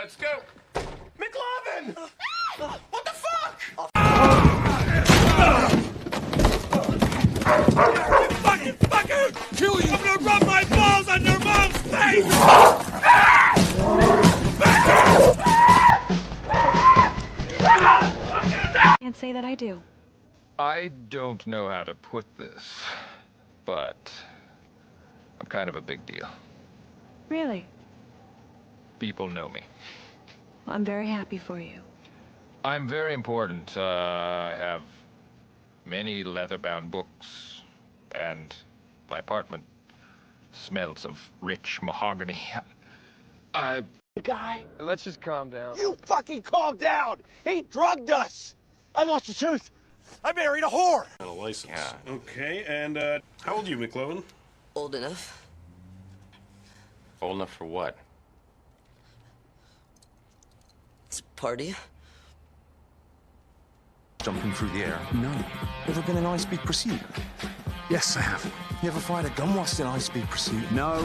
Let's go. McLovin! What the fuck? You fucking fucker! Kill you! I'm gonna rub my balls on your mom's face! Can't say that I do. I don't know how to put this, but I'm kind of a big deal. Really? People know me. Well, I'm very happy for you. I'm very important. I have many leather-bound books, and my apartment smells of rich mahogany. Guy, Let's just calm down. you fucking calm down! He drugged us! I lost the tooth! I married a whore! Got a license. Yeah. Okay, and how old are you, McLovin? Old enough. Old enough for what? To party. Jumping through the air? No. Ever been in high-speed pursuit? Yes, I have. You ever fired a gun whilst in high-speed pursuit? No.